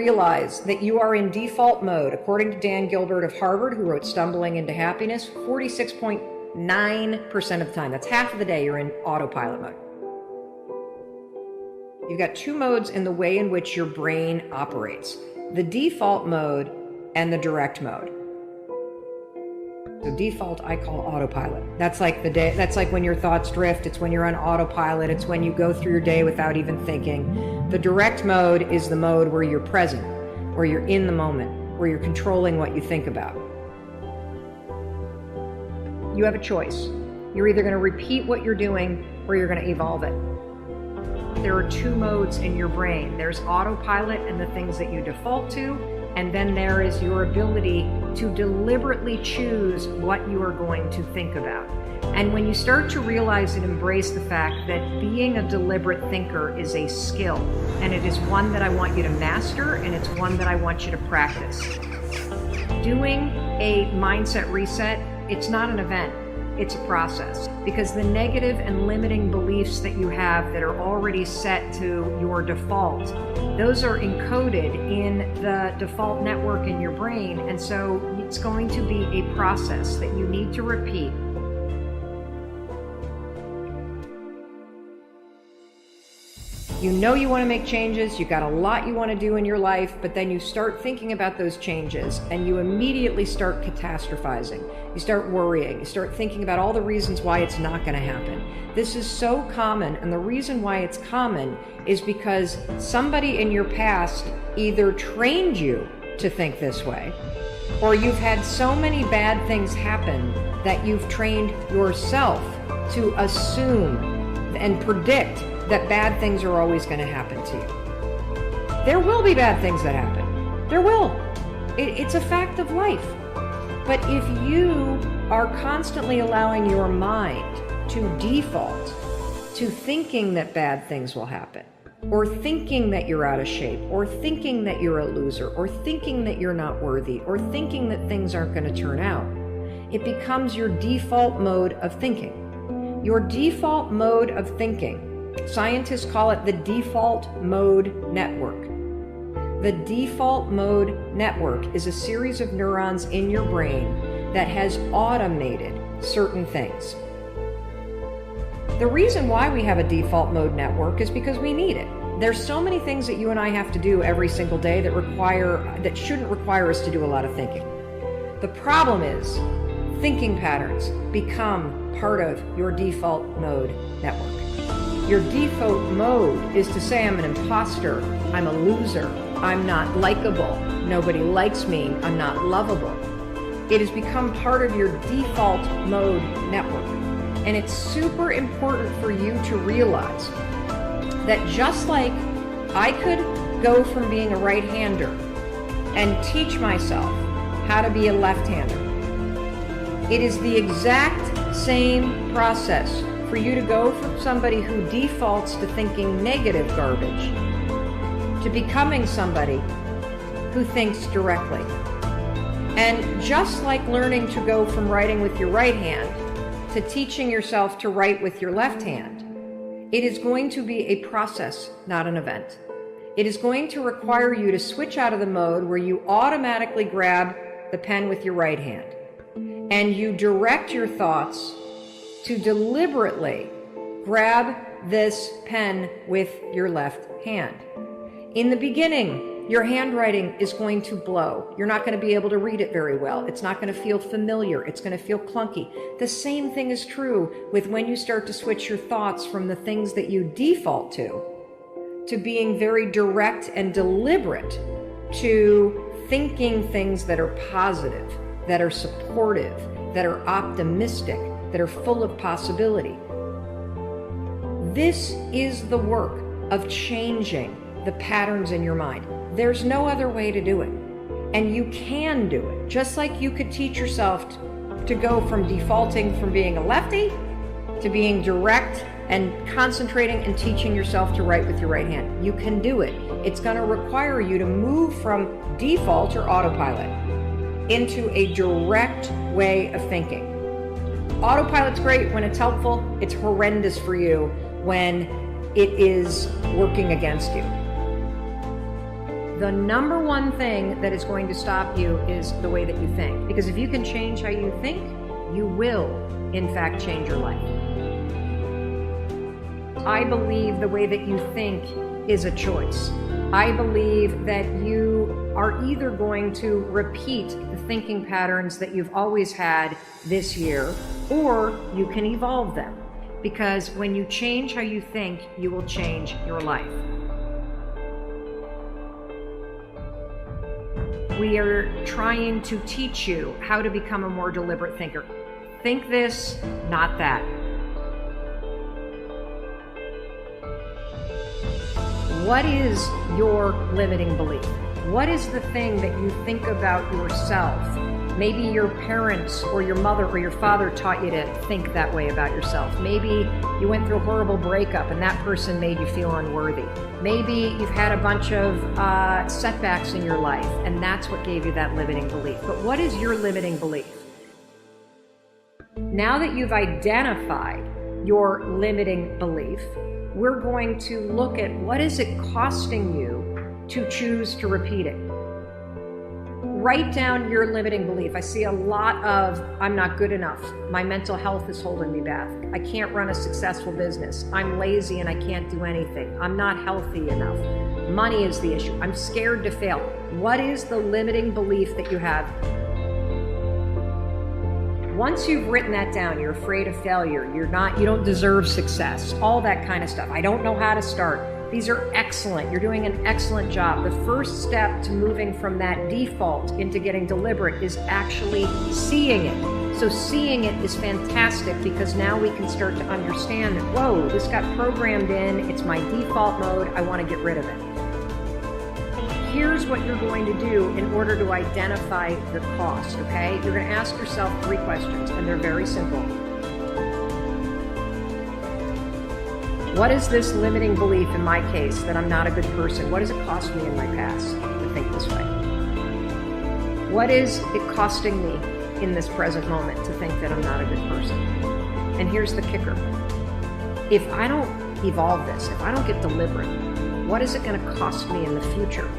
realize that you are in default mode, according to Dan Gilbert of Harvard, who wrote Stumbling into Happiness, 46.9% of the time. That's half of the day you're in autopilot mode. You've got two modes in the way in which your brain operates: the default mode and the direct mode. So default, I call autopilot. That's like the day, that's like when your thoughts drift. It's when you're on autopilot. It's when you go through your day without even thinking. The direct mode is the mode where you're present, where you're in the moment, where you're controlling what you think about. You have a choice. You're either going to repeat what you're doing or you're going to evolve it. There are two modes in your brain. There's autopilot and the things that you default to, and then there is your ability to deliberately choose what you are going to think about. And when you start to realize and embrace the fact that being a deliberate thinker is a skill, and it is one that I want you to master, and it's one that I want you to practice. Doing a mindset reset, it's not an event. It's a process, because the negative and limiting beliefs that you have that are already set to your default, those are encoded in the default network in your brain. And so it's going to be a process that you need to repeat. You know you want to make changes, you got a lot you want to do in your life, but then you start thinking about those changes and you immediately start catastrophizing. You start worrying, you start thinking about all the reasons why it's not going to happen. This is so common, and the reason why it's common is because somebody in your past either trained you to think this way, or you've had so many bad things happen that you've trained yourself to assume and predict that bad things are always going to happen to you. There will be bad things that happen. There will. It's a fact of life. But if you are constantly allowing your mind to default to thinking that bad things will happen, or thinking that you're out of shape, or thinking that you're a loser, or thinking that you're not worthy, or thinking that things aren't going to turn out, it becomes your default mode of thinking. Your default mode of thinking, scientists call it the default mode network. The default mode network is a series of neurons in your brain that has automated certain things. The reason why we have a default mode network is because we need it. There's so many things that you and I have to do every single day that shouldn't require us to do a lot of thinking. The problem is thinking patterns become part of your default mode network. Your default mode is to say, I'm an imposter, I'm a loser, I'm not likable, nobody likes me, I'm not lovable. It has become part of your default mode network. And it's super important for you to realize that just like I could go from being a right-hander and teach myself how to be a left-hander, it is the exact same process for you to go from somebody who defaults to thinking negative garbage to becoming somebody who thinks directly. And just like learning to go from writing with your right hand to teaching yourself to write with your left hand, it is going to be a process, not an event. It is going to require you to switch out of the mode where you automatically grab the pen with your right hand and you direct your thoughts to deliberately grab this pen with your left hand. In the beginning, your handwriting is going to blow. You're not going to be able to read it very well. It's not going to feel familiar. It's going to feel clunky. The same thing is true with when you start to switch your thoughts from the things that you default to being very direct and deliberate, to thinking things that are positive, that are supportive, that are optimistic, that are full of possibility. This is the work of changing the patterns in your mind. There's no other way to do it. And you can do it. Just like you could teach yourself to go from defaulting from being a lefty to being direct and concentrating and teaching yourself to write with your right hand. You can do it. It's going to require you to move from default or autopilot into a direct way of thinking. Autopilot's great when it's helpful. It's horrendous for you when it is working against you. The number one thing that is going to stop you is the way that you think. Because if you can change how you think, you will, in fact, change your life. I believe the way that you think is a choice. I believe that you are either going to repeat the thinking patterns that you've always had this year, or you can evolve them. Because when you change how you think, you will change your life. We are trying to teach you how to become a more deliberate thinker. Think this, not that. What is your limiting belief? What is the thing that you think about yourself? Maybe your parents or your mother or your father taught you to think that way about yourself. Maybe you went through a horrible breakup and that person made you feel unworthy. Maybe you've had a bunch of setbacks in your life and that's what gave you that limiting belief. But what is your limiting belief? Now that you've identified your limiting belief, we're going to look at what is it costing you to choose to repeat it. Write down your limiting belief. I see a lot of, I'm not good enough. My mental health is holding me back. I can't run a successful business. I'm lazy and I can't do anything. I'm not healthy enough. Money is the issue. I'm scared to fail. What is the limiting belief that you have? Once you've written that down, you're afraid of failure, you don't deserve success, all that kind of stuff. I don't know how to start. These are excellent. You're doing an excellent job. The first step to moving from that default into getting deliberate is actually seeing it. So seeing it is fantastic because now we can start to understand that, whoa, this got programmed in, it's my default mode, I want to get rid of it. Here's what you're going to do in order to identify the cost, okay? You're going to ask yourself 3 questions, and they're very simple. What is this limiting belief in my case that I'm not a good person? What does it cost me in my past to think this way? What is it costing me in this present moment to think that I'm not a good person? And here's the kicker. If I don't evolve this, if I don't get deliberate, what is it going to cost me in the future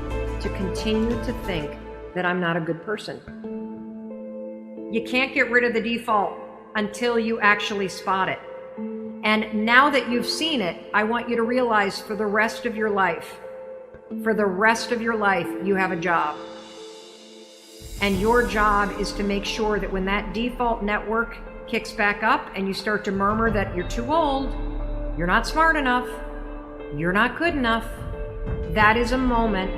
to continue to think that I'm not a good person? You can't get rid of the default until you actually spot it. And now that you've seen it, I want you to realize for the rest of your life, you have a job. And your job is to make sure that when that default network kicks back up and you start to murmur that you're too old, you're not smart enough, you're not good enough, that is a moment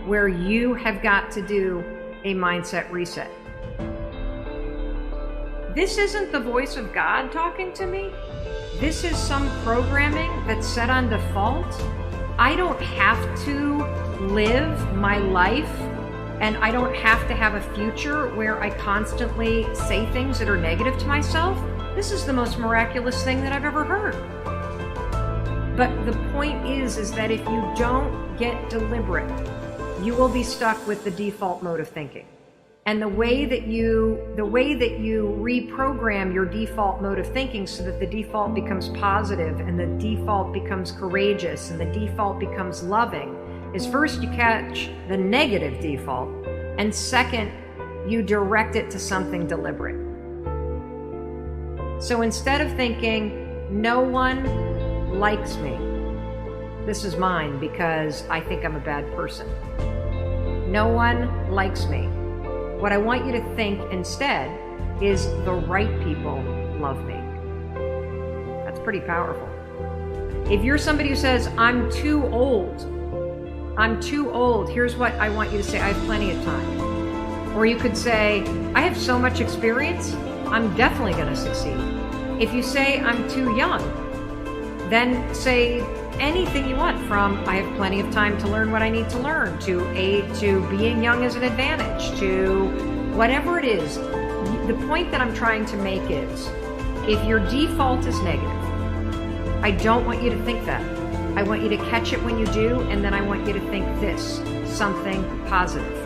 where you have got to do a mindset reset. This isn't the voice of God talking to me. This is some programming that's set on default. I don't have to live my life and I don't have to have a future where I constantly say things that are negative to myself. This is the most miraculous thing that I've ever heard. But the point is that if you don't get deliberate, you will be stuck with the default mode of thinking. And the way that you reprogram your default mode of thinking so that the default becomes positive and the default becomes courageous and the default becomes loving is first you catch the negative default, and second, you direct it to something deliberate. So instead of thinking, no one likes me, this is mine because I think I'm a bad person. No one likes me. What I want you to think instead is the right people love me. That's pretty powerful. If you're somebody who says, I'm too old, here's what I want you to say, I have plenty of time. Or you could say, I have so much experience, I'm definitely going to succeed. If you say, I'm too young, then say anything you want, from I have plenty of time to learn what I need to learn, to being young is an advantage, to whatever it is. The point that I'm trying to make is, if your default is negative, I don't want you to think that. I want you to catch it when you do, and then I want you to think this, something positive.